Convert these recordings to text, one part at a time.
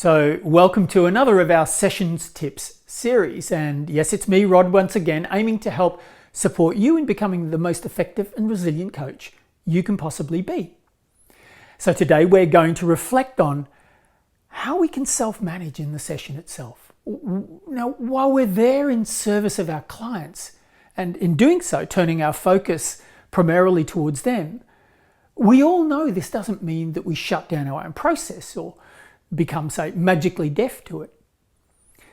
So welcome to another of our Sessions Tips series. And yes, it's me, Rod, once again, aiming to help support you in becoming the most effective and resilient coach you can possibly be. So today we're going to reflect on how we can self-manage in the session itself. Now, while we're there in service of our clients, and in doing so, turning our focus primarily towards them, we all know this doesn't mean that we shut down our own process or become, say, magically deaf to it.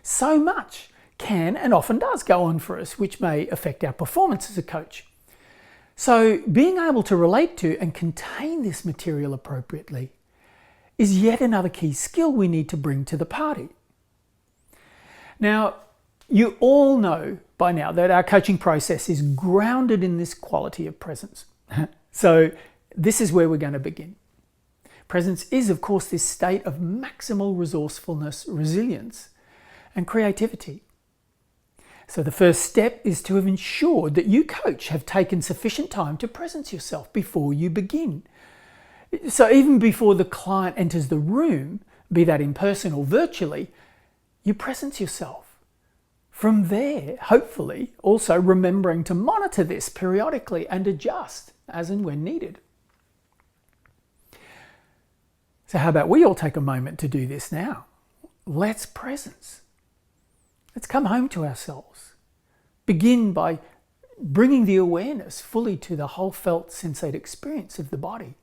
So much can and often does go on for us, which may affect our performance as a coach. So being able to relate to and contain this material appropriately is yet another key skill we need to bring to the party. Now, you all know by now that our coaching process is grounded in this quality of presence. So this is where we're going to begin. Presence is, of course, this state of maximal resourcefulness, resilience, and creativity. So the first step is to have ensured that you, coach, have taken sufficient time to presence yourself before you begin. So even before the client enters the room, be that in person or virtually, you presence yourself. From there, hopefully, also remembering to monitor this periodically and adjust as and when needed. So how about we all take a moment to do this now? Let's presence. Let's come home to ourselves. Begin by bringing the awareness fully to the whole felt sensate experience of the body,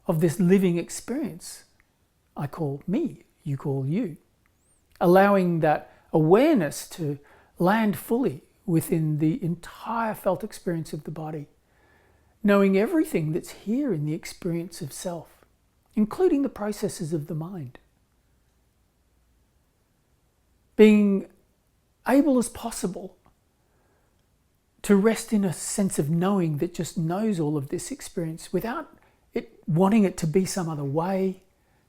of this living experience I call me, you call you. Allowing that awareness to land fully within the entire felt experience of the body, knowing everything that's here in the experience of self, including the processes of the mind. Being able as possible to rest in a sense of knowing that just knows all of this experience without it wanting it to be some other way,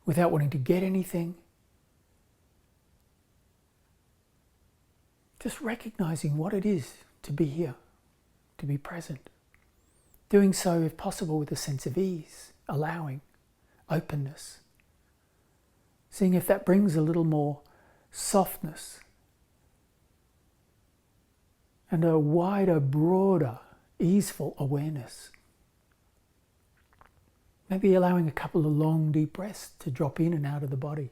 without wanting to get anything. Just recognizing what it is to be here, to be present. Doing so, if possible, with a sense of ease, allowing, openness. Seeing if that brings a little more softness and a wider, broader, easeful awareness. Maybe allowing a couple of long, deep breaths to drop in and out of the body.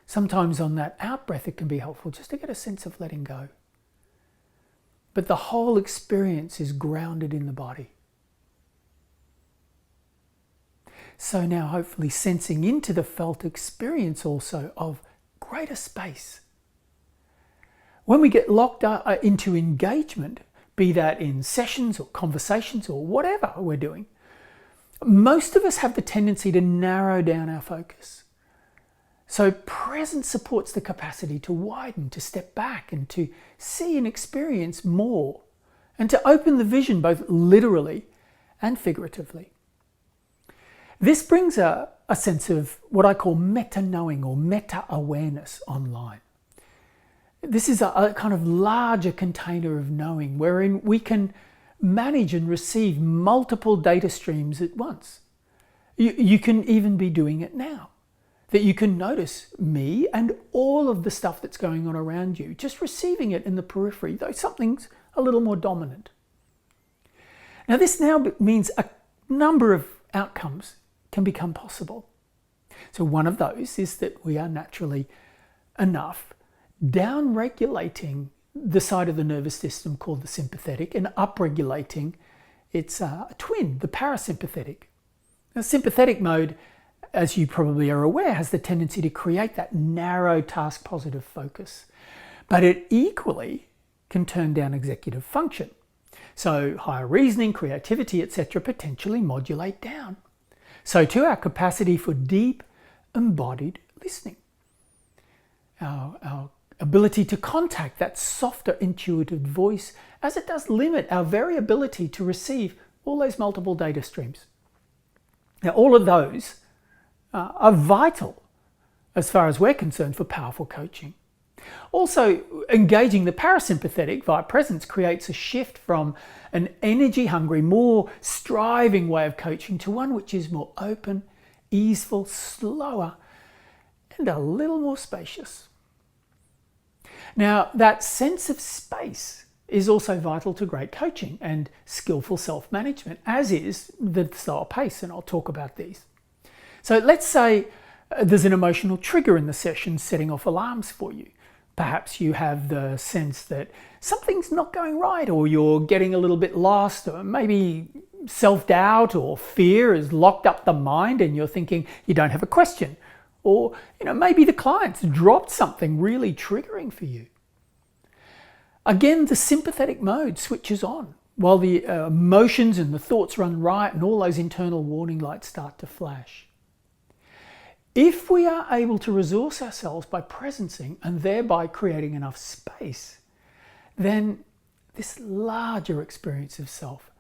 Sometimes on that out breath, it can be helpful just to get a sense of letting go. But the whole experience is grounded in the body. So now hopefully sensing into the felt experience also of greater space. When we get locked into engagement, be that in sessions or conversations or whatever we're doing, most of us have the tendency to narrow down our focus. So presence supports the capacity to widen, to step back and to see and experience more, and to open the vision both literally and figuratively. This brings a sense of what I call meta-knowing or meta-awareness online. This is a kind of larger container of knowing wherein we can manage and receive multiple data streams at once. You can even be doing it now. That you can notice me and all of the stuff that's going on around you, just receiving it in the periphery, though something's a little more dominant. Now this now means a number of outcomes can become possible. So one of those is that we are naturally enough down-regulating the side of the nervous system called the sympathetic and up-regulating its twin, the parasympathetic. Now, sympathetic mode, as you probably are aware, has the tendency to create that narrow task-positive focus, but it equally can turn down executive function. So higher reasoning, creativity, etc. potentially modulate down. So too our capacity for deep, embodied listening. Our ability to contact that softer, intuitive voice, as it does limit our very ability to receive all those multiple data streams. Now all of those are vital as far as we're concerned for powerful coaching. Also, engaging the parasympathetic via presence creates a shift from an energy-hungry, more striving way of coaching to one which is more open, easeful, slower, and a little more spacious. Now, that sense of space is also vital to great coaching and skillful self-management, as is the slower pace, and I'll talk about these. So let's say there's an emotional trigger in the session setting off alarms for you. Perhaps you have the sense that something's not going right, or you're getting a little bit lost, or maybe self-doubt or fear has locked up the mind and you're thinking you don't have a question. Or maybe the client's dropped something really triggering for you. Again, the sympathetic mode switches on while the emotions and the thoughts run riot and all those internal warning lights start to flash. If we are able to resource ourselves by presencing and thereby creating enough space, then this larger experience of self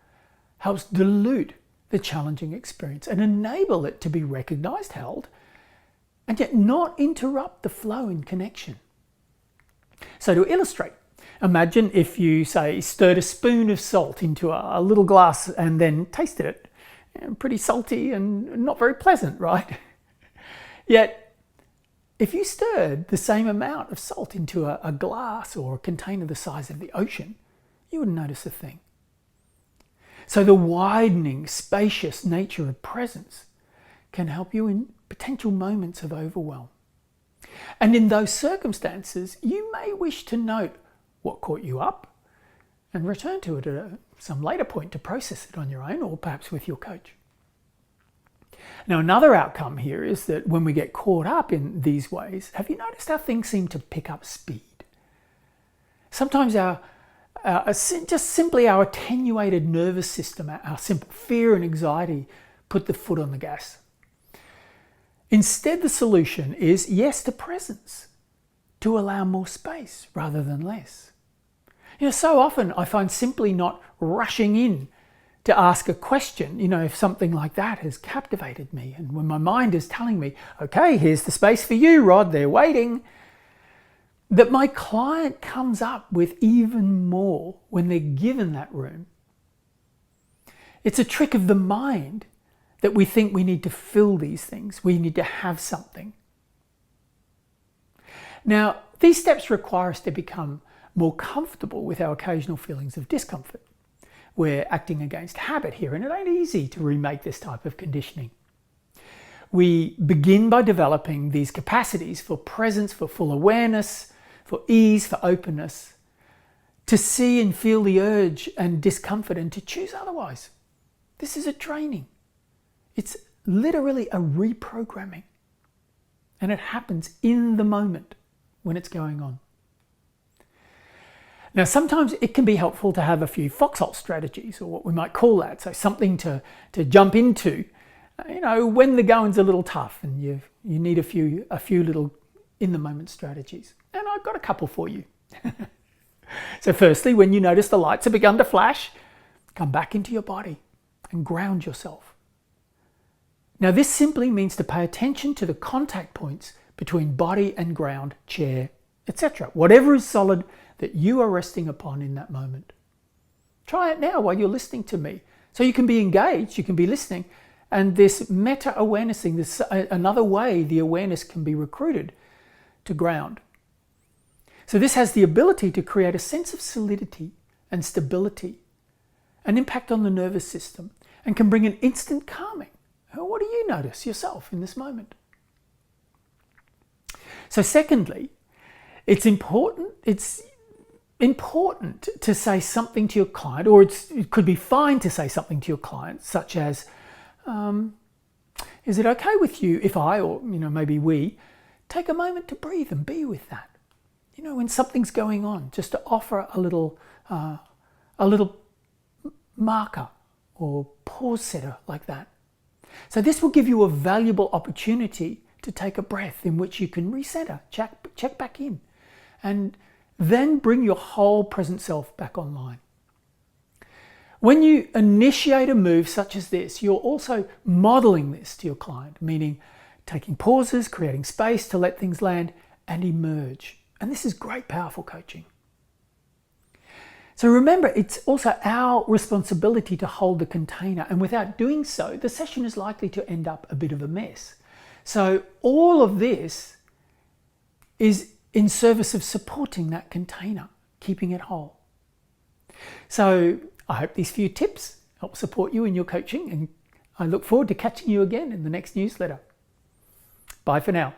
helps dilute the challenging experience and enable it to be recognized, held, and yet not interrupt the flow and connection. So to illustrate, imagine if you, say, stirred a spoon of salt into a little glass and then tasted it. Pretty salty and not very pleasant, right? Yet, if you stirred the same amount of salt into a glass or a container the size of the ocean, you wouldn't notice a thing. So the widening, spacious nature of presence can help you in potential moments of overwhelm. And in those circumstances, you may wish to note what caught you up and return to it at some later point to process it on your own, or perhaps with your coach. Now, another outcome here is that when we get caught up in these ways, have you noticed how things seem to pick up speed? Sometimes just simply our attenuated nervous system, our simple fear and anxiety put the foot on the gas. Instead, the solution is yes to presence, to allow more space rather than less. So often I find simply not rushing in to ask a question, if something like that has captivated me, and when my mind is telling me, okay, here's the space for you, Rod, they're waiting, that my client comes up with even more when they're given that room. It's a trick of the mind that we think we need to fill these things. We need to have something. Now, these steps require us to become more comfortable with our occasional feelings of discomfort. We're acting against habit here, and it ain't easy to remake this type of conditioning. We begin by developing these capacities for presence, for full awareness, for ease, for openness, to see and feel the urge and discomfort and to choose otherwise. This is a training. It's literally a reprogramming. And it happens in the moment when it's going on. Now, sometimes it can be helpful to have a few foxhole strategies, or what we might call that. So something to jump into, when the going's a little tough and you need a few little in-the-moment strategies. And I've got a couple for you. So firstly, when you notice the lights have begun to flash, come back into your body and ground yourself. Now, this simply means to pay attention to the contact points between body and ground, chair, etc. Whatever is solid that you are resting upon in that moment. Try it now while you're listening to me. So you can be engaged, you can be listening, and this meta-awarenessing, this another way the awareness can be recruited to ground. So this has the ability to create a sense of solidity and stability, an impact on the nervous system, and can bring an instant calming. What do you notice yourself in this moment? So secondly, it's important to say something to your client, or it could be fine to say something to your client, such as, is it okay with you if I, or maybe we, take a moment to breathe and be with that? When something's going on, just to offer a little marker or pause setter like that. So this will give you a valuable opportunity to take a breath in which you can recenter, check back in, and then bring your whole present self back online. When you initiate a move such as this, you're also modeling this to your client, meaning taking pauses, creating space to let things land and emerge. And this is great, powerful coaching. So remember, it's also our responsibility to hold the container, and without doing so, the session is likely to end up a bit of a mess. So all of this is in service of supporting that container, keeping it whole. So I hope these few tips help support you in your coaching, and I look forward to catching you again in the next newsletter. Bye for now.